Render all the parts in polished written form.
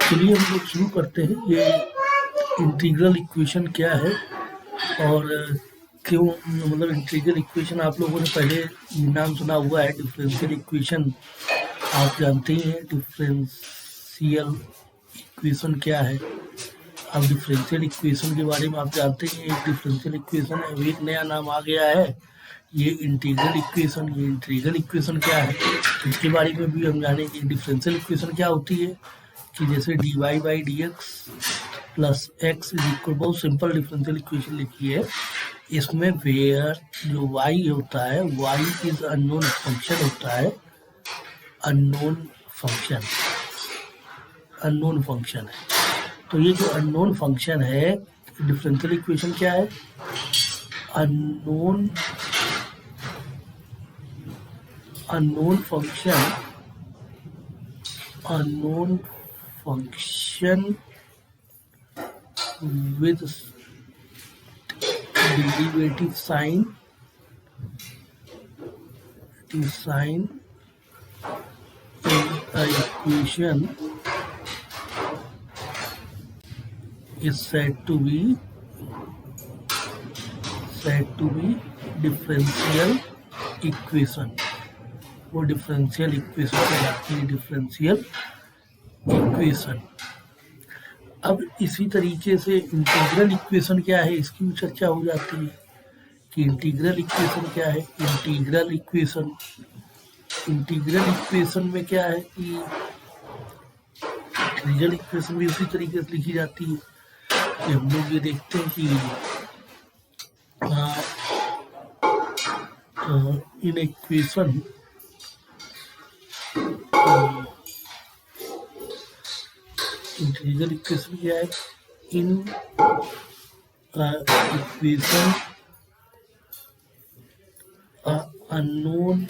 चलिए हम लोग शुरू करते हैं। ये इंटीग्रल इक्वेशन क्या है और क्यों, मतलब इंटीग्रल इक्वेशन आप लोगों ने पहले नाम सुना हुआ है। डिफरेंशियल इक्वेशन आप जानते ही हैं। डिफरेंशियल इक्वेशन क्या है, अब डिफरेंशियल इक्वेशन के बारे में आप जानते ही हैं। एक डिफरेंशियल इक्वेशन है, एक नया नाम आ गया है, ये इंटीग्रल इक्वेशन। ये इंटीग्रल इक्वेशन क्या है इसके बारे में भी हम जानेंगे। डिफरेंशियल इक्वेशन क्या होती है कि जैसे dy by d x plus x is equal, बहुत सिंपल डिफरेंशियल इक्वेशन लिखी है। इसमें वेयर जो y होता है, y इज अननोन फंक्शन होता है, अननोन फंक्शन है। तो ये जो अननोन फंक्शन है, डिफरेंशियल इक्वेशन क्या है, unknown function with derivative sign in a equation is said to be differential equation। वो डिफरेंशियल इक्वेशन कहलाती है, डिफरेंशियल इक्वेशन। अब इसी तरीके से इंटीग्रल इक्वेशन क्या है, इसकी भी चर्चा हो जाती है कि इंटीग्रल इक्वेशन क्या है। इंटीग्रल इक्वेशन में क्या है कि इंटीग्रल इक्वेशन भी उसी तरीके से लिखी जाती है कि हम लोग ये देखते हैं कि इन इक्वेशन इंटीग्रल इक्वेशन क्या है, in equation unknown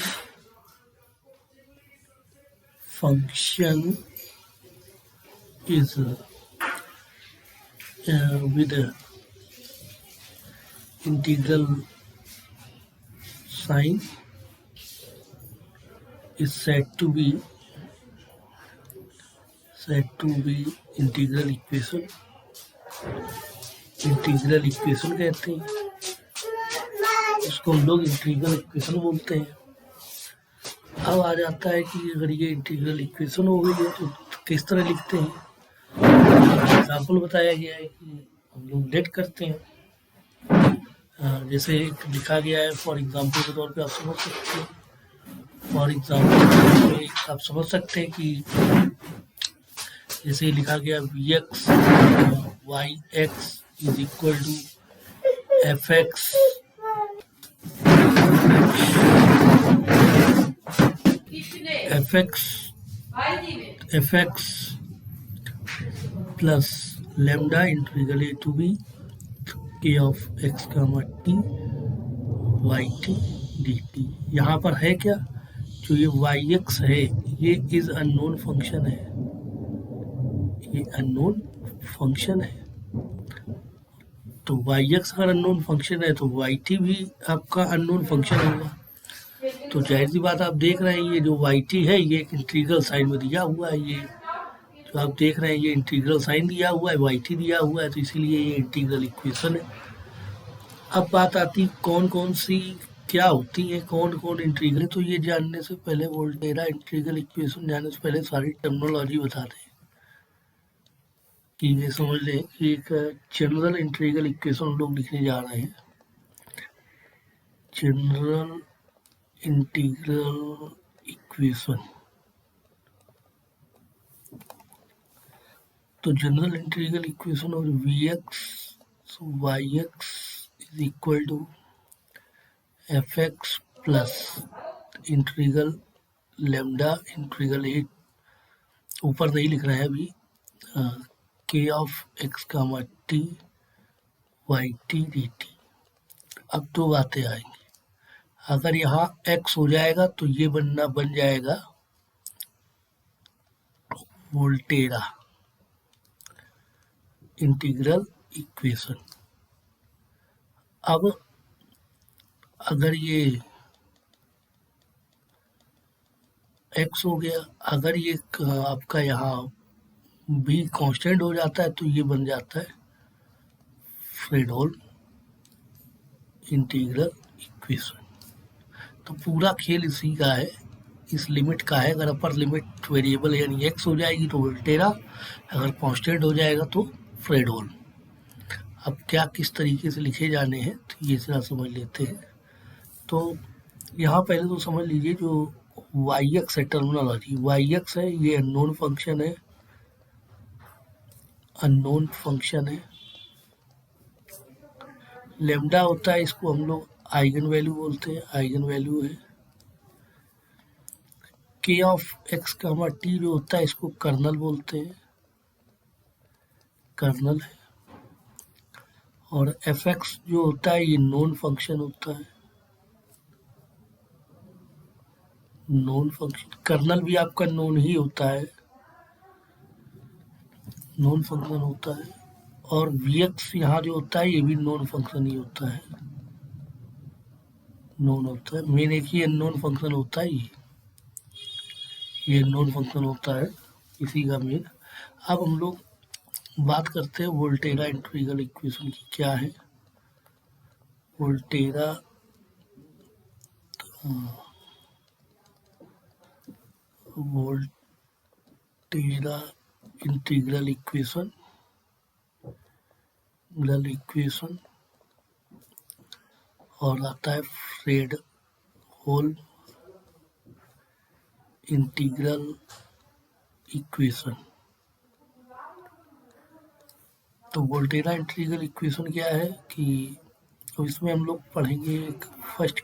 function is with integral sign is said to be integral equation कहते हैं। इसको हम लोग इंटीग्रल इक्वेशन बोलते हैं। अब आ जाता है कि अगर ये इंटीग्रल इक्वेशन हो गई है तो किस तरह लिखते हैं। एग्जाम्पल बताया गया है कि हम लोग लेट करते हैं। जैसे लिखा गया है, फॉर एग्जाम्पल के तौर पे आप समझ सकते हैं कि जैसे लिखा गया vx yx is equal to fx plus lambda integral a to B k of x comma t yt dt। यहाँ पर है क्या, जो ये yx है ये इज अननोन फंक्शन है, ये अननोन फंक्शन है। तो yx अगर अननोन फंक्शन है तो yt भी आपका अननोन फंक्शन होगा। तो जाहिर सी बात आप देख रहे हैं ये जो yt है ये एक इंटीग्रल साइन में दिया हुआ है। ये जो आप देख रहे हैं ये इंटीग्रल साइन दिया हुआ है, yt दिया हुआ है, तो इसीलिए ये इंटीग्रल इक्वेशन है। अब बात आती कौन कौन सी क्या होती है, कौन कौन इंटीग्रल। तो ये जानने से पहले, वोल्टेरा इंटीग्रल इक्वेशन जानने से पहले सारी टर्मिनोलॉजी बता दें कि ये समझ लें कि एक जनरल इंटीग्रल इक्वेशन लोग लिखने जा रहे हैं। जनरल इंटीग्रल इक्वेशन, तो general integral equation of vx yx is equal to fx plus integral lambda integral a, ऊपर नहीं लिख रहे हैं अभी, k of x comma t yt dt। अब दो बातें आएंगी, अगर यहाँ x हो जाएगा तो ये बन जाएगा वोल्टेरा इंटीग्रल इक्वेशन। अब अगर ये x हो गया, अगर ये आपका यहाँ बी कांस्टेंट हो जाता है तो ये बन जाता है फ्रेडहोल्म इंटीग्रल इक्वेशन। तो पूरा खेल इसी का है, इस लिमिट का है। अगर अपर लिमिट वेरिएबल यानी एक्स हो जाएगी तो वोल्टेरा, अगर कांस्टेंट हो जाएगा तो फ्रेडहोल्म। अब क्या किस तरीके से लिखे जाने हैं तो ये जरा समझ लेते हैं। तो यहाँ पहले तो समझ लीजिए जो वाई एक्स है टर्मिनोलॉजी, वाई एक्स है ये अननोन फंक्शन है, अननोन फंक्शन है। लेमडा होता है, इसको हम लोग आइगन वैल्यू बोलते हैं, आइगन वैल्यू है। के ऑफ एक्स कामा टी जो होता है इसको कर्नल बोलते हैं, कर्नल है। और एफ एक्स जो होता है ये नोन फंक्शन होता है, नोन फंक्शन। कर्नल भी आपका नोन ही होता है, नोन फंक्शन होता है। और वी एक्स यहाँ जो होता है ये भी नोन फंक्शन ही होता है, नोन होता है। मेन एक ही नोन फंक्शन होता है, ये नोन फंक्शन होता है इसी का मेन। अब हम लोग बात करते हैं वोल्टेरा इंटीग्रल इक्वेशन की। क्या है वोल्टेरा वोल्टेरा इंटीग्रल इक्वेशन, और आता है फ्रेडहोल्म इंटीग्रल इक्वेशन। तो वोल्टेरा इंटीग्रल इक्वेशन क्या है कि तो इसमें हम लोग पढ़ेंगे एक फर्स्ट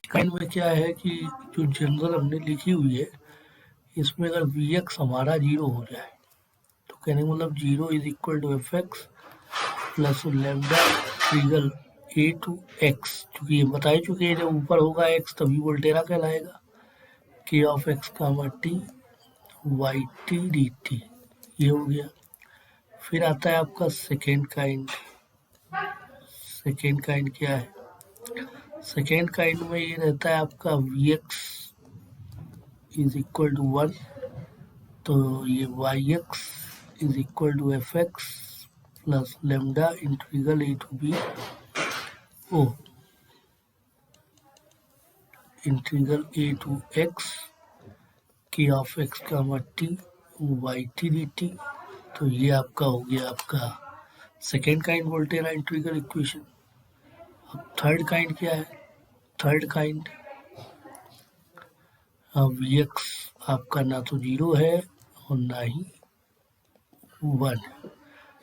काइंड में क्या है कि जो जनरल हमने लिखी हुई है इसमें अगर वी एक्स हमारा 0 हो जाए तो कहने का मतलब 0 is equal to F x plus lambda integral A to X, क्योंकि ये बता ही चुके हैं जब ऊपर होगा एक्स तभी वोल्टेरा कहलाएगा। K of x comma T Y T D T, ये हो गया। फिर आता है आपका सेकेंड काइंड। सेकेंड काइंड क्या है, सेकेंड काइंड में ये रहता है आपका v x is equal to 1, तो ये y x is equal to F x plus lambda integral A to b o integral A to x k of x comma T Y T D t. तो ये आपका हो गया आपका second kind Volterra integral equation. अब third kind क्या है, third kind we x आपका ना तो 0 है और ना ही 1,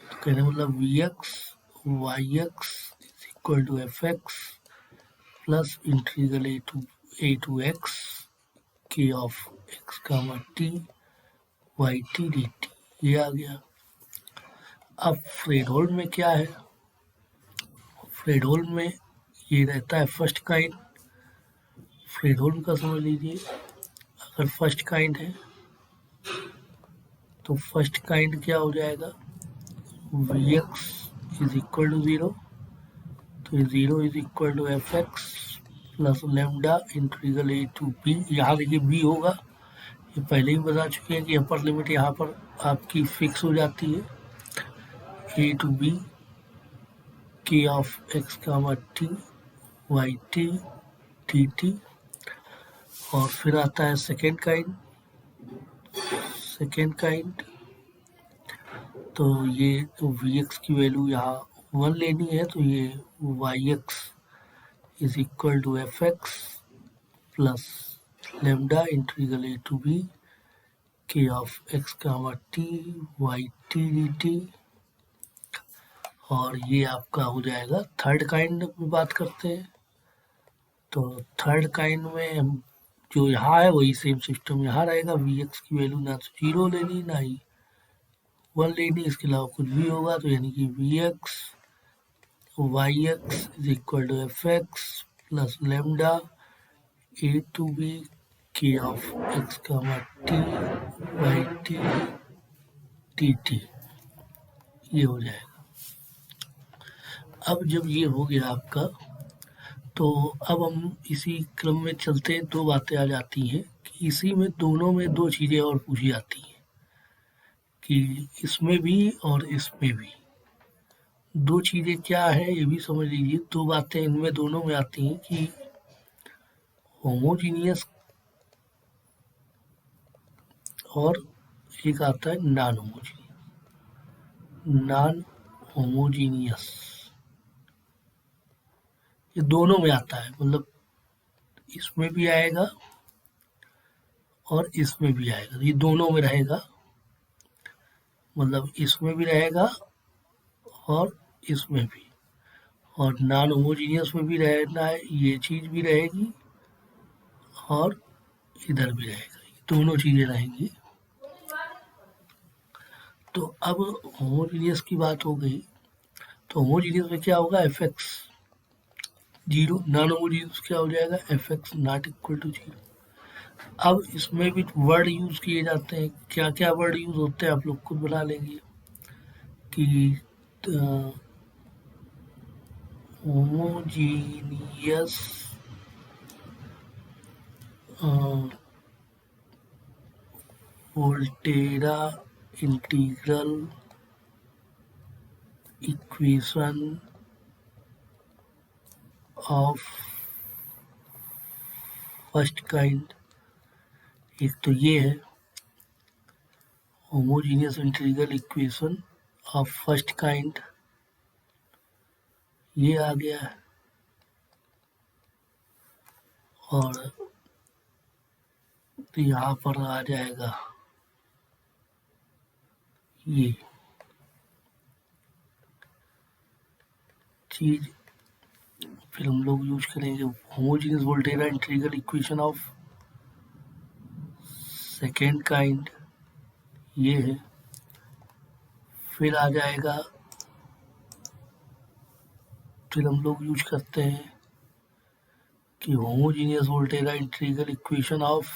तो कहने मतलब v x y x is equal to F x plus integral A to x k of x comma T Y T D T, ये आ गया। अब फ्रेडहोल्म में क्या है, फ्रेडहोल्म में ये रहता है फर्स्ट काइंड। फ्रेडहोल्म का समझ लीजिए, अगर फर्स्ट काइंड है तो फर्स्ट काइंड क्या हो जाएगा, V x is equal to 0, तो 0 is equal to F x plus lambda integral A to B. यहाँ देखिए बी होगा, ये पहले ही बता चुके हैं कि अपर लिमिट यहाँ पर आपकी फिक्स हो जाती है, ए टू बी के of x comma T Y T T T. और फिर आता है सेकेंड काइंड, सेकेंड काइंड तो ये तो वी एक्स की वैल्यू यहाँ 1 लेनी है, तो ये y x is equal to F x plus lambda integral A to B के of x comma T Y T D t. और ये आपका हो जाएगा थर्ड काइंड में बात करते हैं। तो थर्ड काइंड में हम जो यहाँ है वही सेम सिस्टम यहाँ रहेगा, वी एक्स की वैल्यू ना तो 0 लेनी ना ही 1 लेनी, इसके अलावा कुछ भी होगा, तो यानी कि v x y x is equal to F x plus lambda a to B के of x comma T Y T T t, ये हो जाएगा। अब जब ये हो गया आपका तो अब हम इसी क्रम में चलते हैं, दो बातें आ जाती हैं कि इसी में दोनों में दो चीज़ें और पूछी जाती हैं कि इसमें भी और इसमें भी। दो चीज़ें क्या है ये भी समझ लीजिए। दो बातें इनमें दोनों में आती हैं कि होमोजीनियस और एक आता है नॉन होमोजीनियस। नॉन होमोजीनियस ये दोनों में आता है, मतलब इसमें भी आएगा और इसमें भी आएगा। ये दोनों में रहेगा, मतलब इसमें भी रहेगा और इसमें भी। और नॉन होमोजीनियस में भी रहना है, ये चीज़ भी रहेगी और इधर भी रहेगा, ये दोनों चीज़ें रहेंगी। तो अब होमोजीनियस की बात हो गई, तो होमोजीनियस में क्या होगा, F X zero. Non homogeneous क्या हो जाएगा, F X not equal to zero. अब इसमें भी वर्ड यूज़ किए जाते हैं। क्या क्या वर्ड यूज़ होते हैं आप लोग खुद बना लेंगे कि homogeneous Volterra integral equation of first kind. एक तो ये है homogeneous integral equation of first kind, ये आ गया है। और तो यहाँ पर आ जाएगा ये चीज, फिर हम लोग यूज करेंगे homogeneous Volterra integral equation of second kind, ये है। फिर आ जाएगा, फिर हम लोग यूज करते हैं कि homogeneous Volterra integral equation of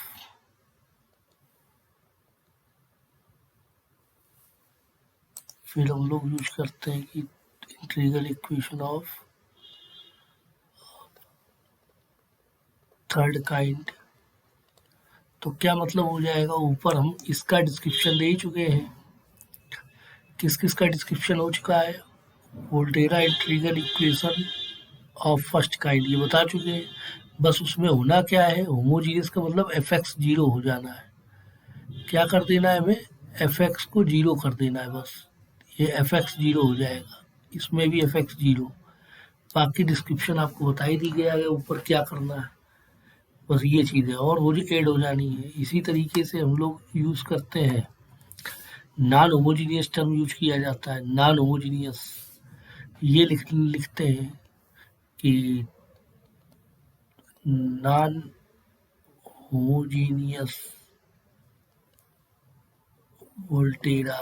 फिर हम लोग यूज करते हैं कि integral equation of third kind. तो क्या मतलब हो जाएगा, ऊपर हम इसका डिस्क्रिप्शन दे ही चुके हैं। किस किस का डिस्क्रिप्शन हो चुका है, Volterra integral equation of first kind ये बता चुके हैं। बस उसमें होना क्या है, होमोजीनियस का मतलब एफ एक्स जीरो हो जाना है। क्या कर देना है हमें, एफ एक्स को जीरो कर देना है बस। ये एफ एक्स जीरो हो जाएगा, इसमें भी एफ एक्स जीरो। बाकी डिस्क्रिप्शन आपको बता ही दी गया है ऊपर क्या करना है, बस ये चीज़ है और वो ऐड हो जानी है। इसी तरीके से हम लोग यूज़ करते हैं, नॉन होमोजीनियस टर्म यूज किया जाता है। नॉन होमोजीनियस ये लिखते हैं कि non homogeneous Volterra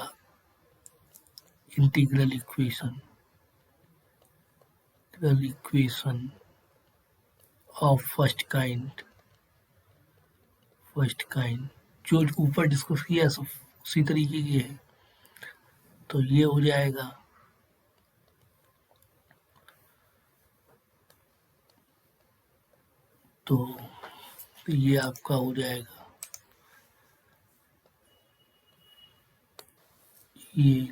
integral equation of first kind जो ऊपर डिस्कस किया सब उसी तरीके की है। तो ये हो जाएगा, तो ये आपका हो जाएगा ये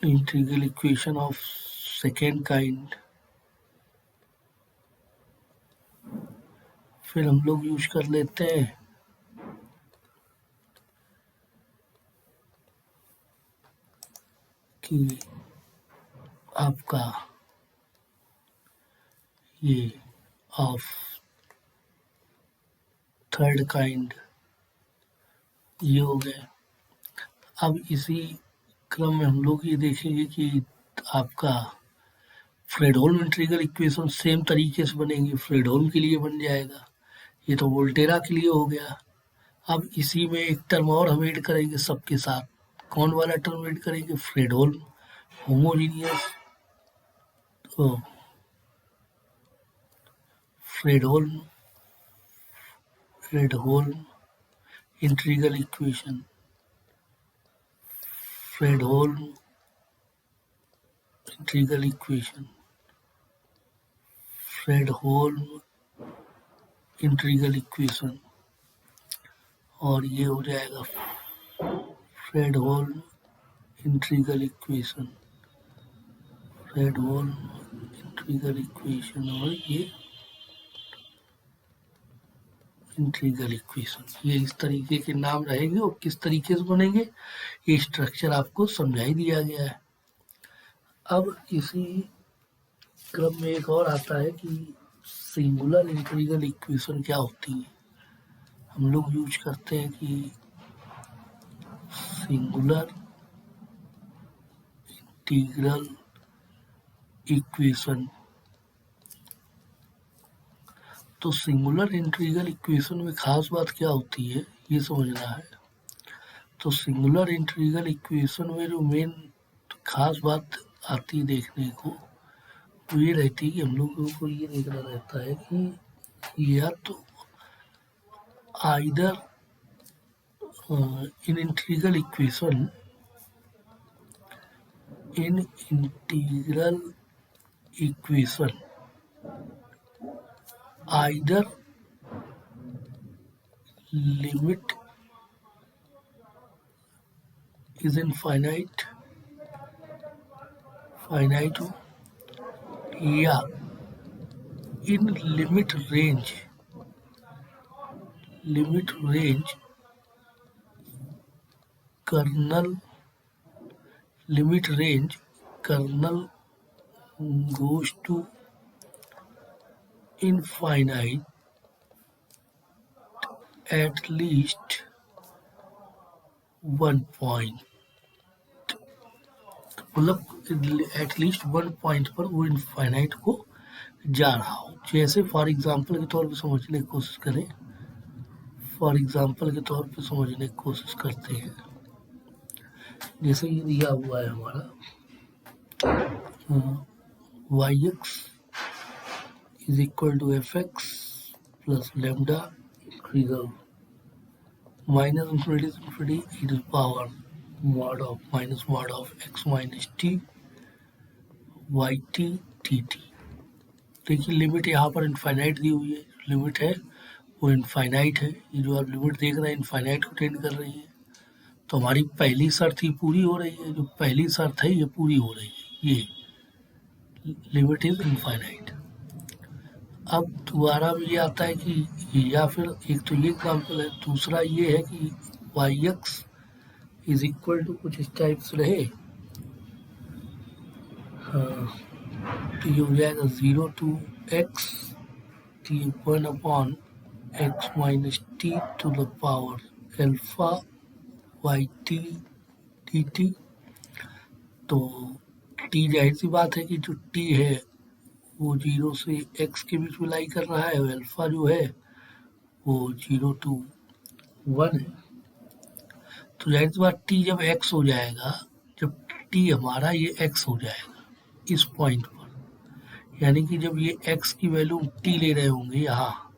integral equation of second kind. फिर हम लोग यूज कर लेते हैं कि आपका ये ऑफ थर्ड काइंड ये हो गया। अब इसी क्रम में हम लोग ये देखेंगे कि आपका फ्रेडहोल्म इंटीग्रल इक्वेशन सेम तरीके से बनेंगे। फ्रेडहोल्म के लिए बन जाएगा, ये तो वोल्टेरा के लिए हो गया। अब इसी में एक टर्म और हम ऐड करेंगे सबके साथ। कौन वाला टर्म ऐड करेंगे, फ्रेडहोल्म होमोजीनियस, तो Fredholm integral equation, Fredholm integral equation Fredholm integral equation, और ये हो जाएगा Fredholm integral equation, Fredholm integral equation, और ये इंटीग्रल इक्वेशन। ये इस तरीके के नाम रहेंगे और किस तरीके से बनेंगे ये स्ट्रक्चर आपको समझा ही दिया गया है। अब इसी क्रम में एक और आता है कि सिंगुलर इंटीग्रल इक्वेशन क्या होती है। हम लोग यूज करते हैं कि सिंगुलर इंटीग्रल इक्वेशन, तो सिंगुलर इंटीग्रल इक्वेशन में खास बात क्या होती है ये समझना है। तो सिंगुलर इंटीग्रल इक्वेशन में जो मेन खास बात आती है देखने को, वो ये रहती है कि हम लोगों को ये देखना रहता है कि या तो either in integral equation, in integral equation either limit is infinite, finite हो, या in limit range kernel goes to infinite at least one point, मतलब एटलीस्ट वन पॉइंट पर वो इनफाइनाइट को जा रहा हो। जैसे फॉर एग्जांपल के तौर पे समझने की कोशिश करें, फॉर एग्जांपल के तौर पे समझने की कोशिश करते हैं। जैसे ये दिया हुआ है हमारा yx is equal to fx plus lambda integral minus infinity to infinity e to the power mod of minus mod of x minus t yt dt। देखिए लिमिट यहाँ पर इनफाइनाइट दी हुई है, लिमिट है वो इनफाइनाइट है। ये जो आप लिमिट देख रहे हैं इनफाइनाइट को टेंड कर रही है, तो हमारी पहली शर्त ही पूरी हो रही है। जो पहली शर्त है ये पूरी हो रही है, ये लिमिट इज इनफाइनाइट। अब दोबारा भी ये आता है कि या फिर एक तो ये एग्जाम्पल है, दूसरा ये है कि yx इज इक्वल टू कुछ इस टाइप से रहे, तो ये हो जाएगा 0 to x t 1 upon x minus t to the power alpha yt dt। तो t जाहिर सी बात है कि जो t है वो 0 से x के बीच में लाई कर रहा है, और अल्फा जो है वो 0 to 1 है। तो जाहिर सी बात t जब x हो जाएगा, जब t हमारा ये x हो जाएगा इस पॉइंट पर, यानी कि जब ये x की वैल्यू t ले रहे होंगे यहाँ,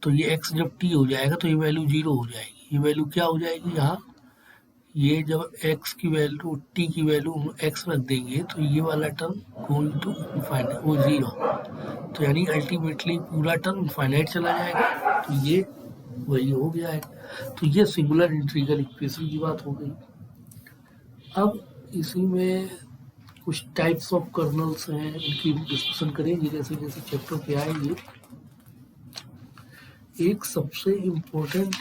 तो ये x जब t हो जाएगा तो ये वैल्यू 0 हो जाएगी। ये वैल्यू क्या हो जाएगी यहाँ, ये जब x की वैल्यू t की वैल्यू x रख देंगे तो ये वाला टर्म गोइंग टू इनफाइनाइट वो 0, तो यानी अल्टीमेटली पूरा टर्म इनफाइनाइट चला जाएगा। तो ये वही हो गया है। तो ये सिंगुलर इंटीग्रल इक्वेशन की बात हो गई। अब इसी में कुछ टाइप्स ऑफ कर्नल्स हैं, उनकी डिस्कशन करेंगे जैसे जैसे चैप्टर पे आएंगे। एक सबसे इम्पोर्टेंट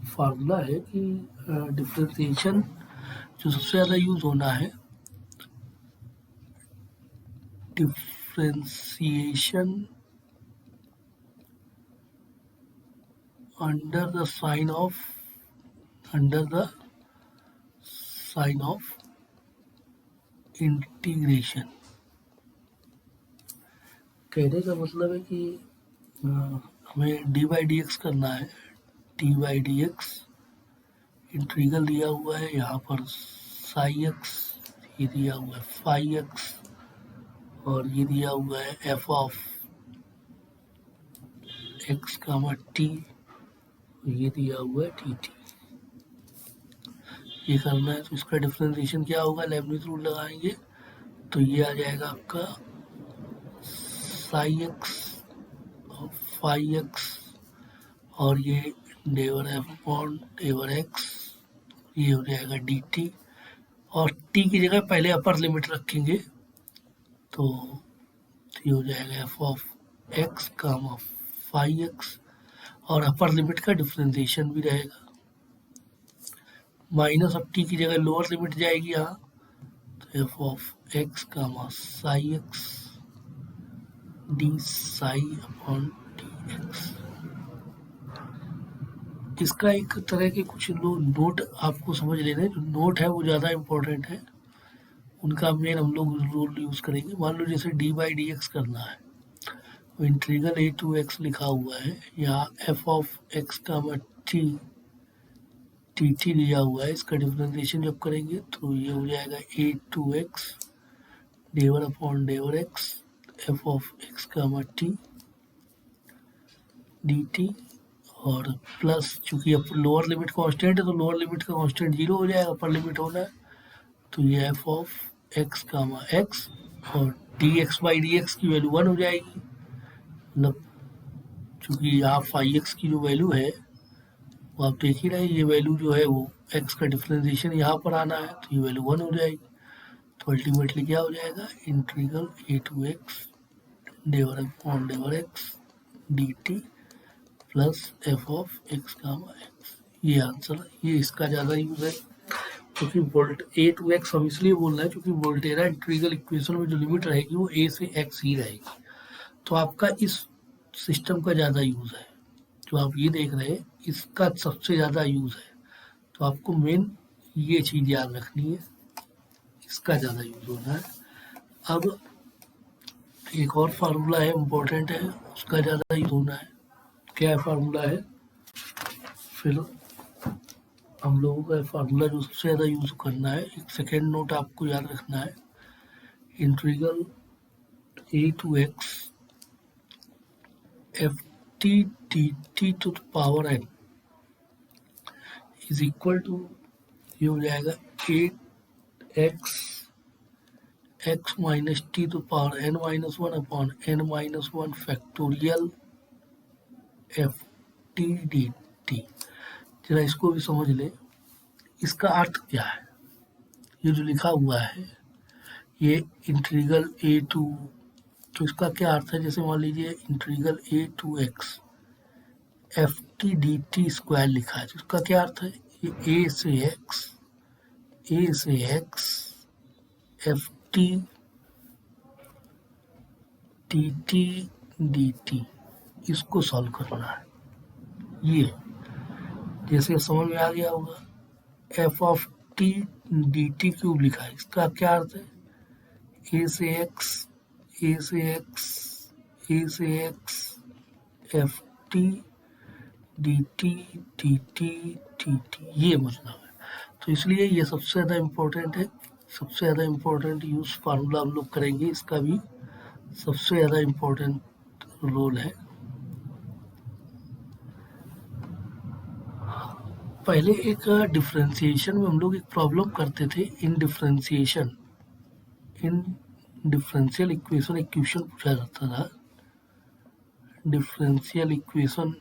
फार्मूला है कि डिफरेंशिएशन जो सबसे ज़्यादा यूज होना है, differentiation under the sign of integration. कहने का मतलब है कि हमें डी बाई डी एक्स करना है, D by d x integral दिया हुआ है, यहाँ पर साई एक्स, ये दिया हुआ है फाई एक्स, और ये दिया हुआ है F of x comma T, ये दिया हुआ है टी टी। ये करना है तो इसका डिफरेंशिएशन क्या होगा, लेबनिज़ रूल लगाएंगे तो ये आ जाएगा आपका साई एक्स और फाई एक्स, और ये डेवर एफ अपॉन डेवर एक्स, ये हो जाएगा डी टी, और टी की जगह पहले अपर लिमिट रखेंगे तो ये हो जाएगा F of x comma phi X, और अपर लिमिट का डिफ्रेंसिएशन भी रहेगा। माइनस अब टी की जगह लोअर लिमिट जाएगी यहाँ, तो F of x comma psi X D psi upon D X. इसका एक तरह के कुछ नोट आपको समझ लेना है, जो नोट है वो ज़्यादा इम्पोर्टेंट है, उनका मेन हम लोग रूल यूज़ करेंगे। मान लो जैसे डी बाई डी एक्स करना है, तो इंटीग्रल ए टू एक्स लिखा हुआ है, यहाँ एफ ऑफ एक्स का टी टी टी दिया हुआ है, इसका डिफरेंशिएशन जब करेंगे तो ये हो जाएगा a to x del upon del x f of x का टी डी टी, और प्लस चूँकि अब लोअर लिमिट कांस्टेंट है तो लोअर लिमिट का कांस्टेंट 0 हो जाएगा, अपर लिमिट होना है, तो ये f of x comma x, और d x by d x की वैल्यू 1 हो जाएगी, मतलब चूँकि यहाँ फाई एक्स की जो वैल्यू है वो आप देख ही रहे, ये वैल्यू जो है वो एक्स का डिफरेंशिएशन यहाँ पर आना है, तो ये वैल्यू 1 हो जाएगी, तो अल्टीमेटली क्या हो जाएगा integral A to x del upon del x d t plus f of x comma x. ये आंसर, ये इसका ज़्यादा यूज़ है, क्योंकि वोल्ट ए टू एक्स हम इसलिए बोल रहे हैं क्योंकि वोल्टेरा इंटीग्रल इक्वेशन में जो लिमिट रहेगी वो ए से एक्स ही रहेगी, तो आपका इस सिस्टम का ज़्यादा यूज़ है, जो आप ये देख रहे हैं इसका सबसे ज़्यादा यूज़ है, तो आपको मेन ये चीज़ याद रखनी है, इसका ज़्यादा यूज़ होना है। अब एक और फार्मूला है इम्पोर्टेंट है, उसका ज़्यादा यूज़ होना है। क्या फार्मूला है, फिर हम लोगों का फार्मूला जो सबसे ज़्यादा यूज़ करना है, एक सेकेंड नोट आपको याद रखना है, integral A to X F T T T to the power N is equal to, ये हो जाएगा at X X minus T to power N minus one upon N minus one factorial F T D T. जरा इसको भी समझ ले, इसका अर्थ क्या है, ये जो लिखा हुआ है ये इंटीग्रल ए टू, तो इसका क्या अर्थ है, जैसे मान लीजिए integral A to X F T D T square लिखा है, तो इसका क्या अर्थ है, ये ए से x F T T T D T, इसको सॉल्व करना है। ये जैसे समझ में आ गया होगा, F of T D T cube लिखा है, इसका क्या अर्थ है, ए से x F T D T T T T t, ये मतलब है, तो इसलिए ये सबसे ज़्यादा इम्पोर्टेंट है, सबसे ज़्यादा इम्पोर्टेंट यूज़ फार्मूला हम लोग करेंगे, इसका भी सबसे ज़्यादा इम्पोर्टेंट रोल है। पहले एक डिफरेंशिएशन में हम लोग एक प्रॉब्लम करते थे, इन डिफरेंशियल इक्वेशन एक क्वेश्चन पूछा जाता था, डिफरेंशियल इक्वेशन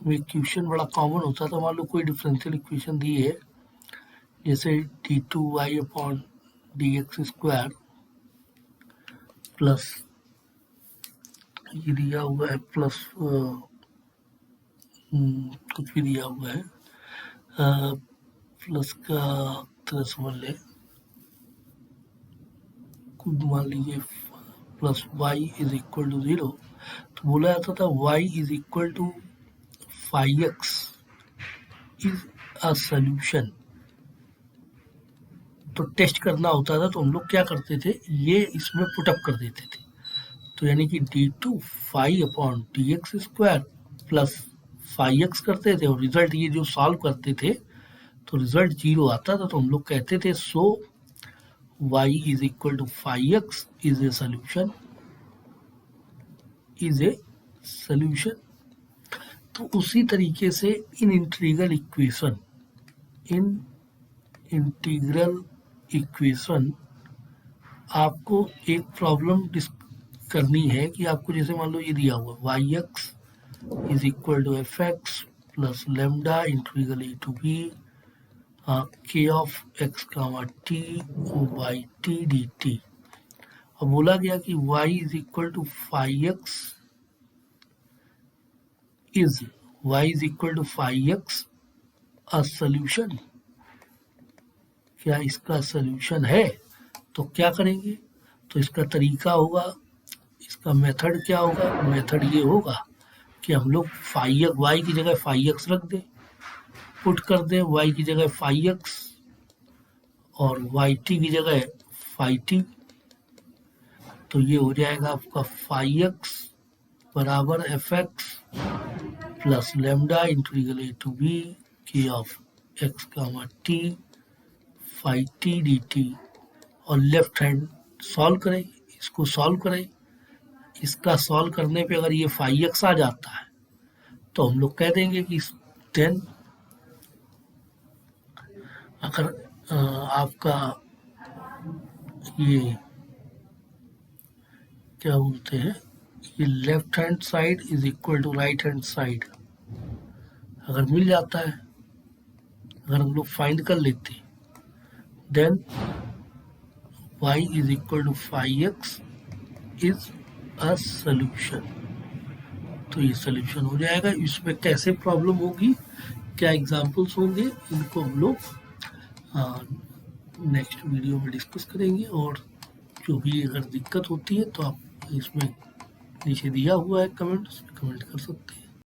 में क्वेश्चन बड़ा कॉमन होता था, मान लो कोई डिफरेंशियल इक्वेशन दी है, जैसे D two Y upon D X square plus ये दिया हुआ है प्लस कुछ भी दिया हुआ है, प्लस का तरह समझ ले, कुछ मान लीजिए plus Y is equal to 0, तो बोला जाता था Y is equal to phi X is a solution. तो टेस्ट करना होता था तो हम लोग क्या करते थे, ये इसमें पुटअप कर देते थे, तो यानी कि D two phi upon D X square plus phi X करते थे, और रिजल्ट ये जो सॉल्व करते थे तो रिजल्ट 0 आता था, तो हम लोग कहते थे so y is equal to phi X is a solution, तो उसी तरीके से इन इंटीग्रल इक्वेशन आपको एक प्रॉब्लम करनी है कि आपको जैसे मान लो ये दिया हुआ y x is equal to F x plus lambda integral A to B के of x comma T Y T D t. अब बोला गया कि y is equal to five x is y is equal to five x a solution, क्या इसका solution है? तो क्या करेंगे, तो इसका तरीका होगा, इसका मेथड क्या होगा, मेथड ये होगा कि हम लोग y की जगह 5x रख दें, पुट कर दें y की जगह 5x और yt की जगह 5t, तो ये हो जाएगा आपका 5x बराबर f x plus lambda integral A to B के of x comma t 5t dt। और लेफ्ट हैंड सॉल्व करें, इसको सॉल्व करें, इसका सॉल्व करने पे अगर ये 5x आ जाता है तो हम लोग कह देंगे कि देन अगर आपका ये क्या बोलते हैं, ये left hand side is equal to right hand side अगर मिल जाता है, अगर हम लोग फाइंड कर लेते हैं, then y is equal to 5x is a solution. तो ये सॉल्यूशन हो जाएगा। इसमें कैसे प्रॉब्लम होगी, क्या एग्जांपल्स होंगे, इनको हम लोग नेक्स्ट वीडियो में डिस्कस करेंगे। और जो भी अगर दिक्कत होती है तो आप इसमें नीचे दिया हुआ है कमेंट, उसमें कमेंट कर सकते हैं।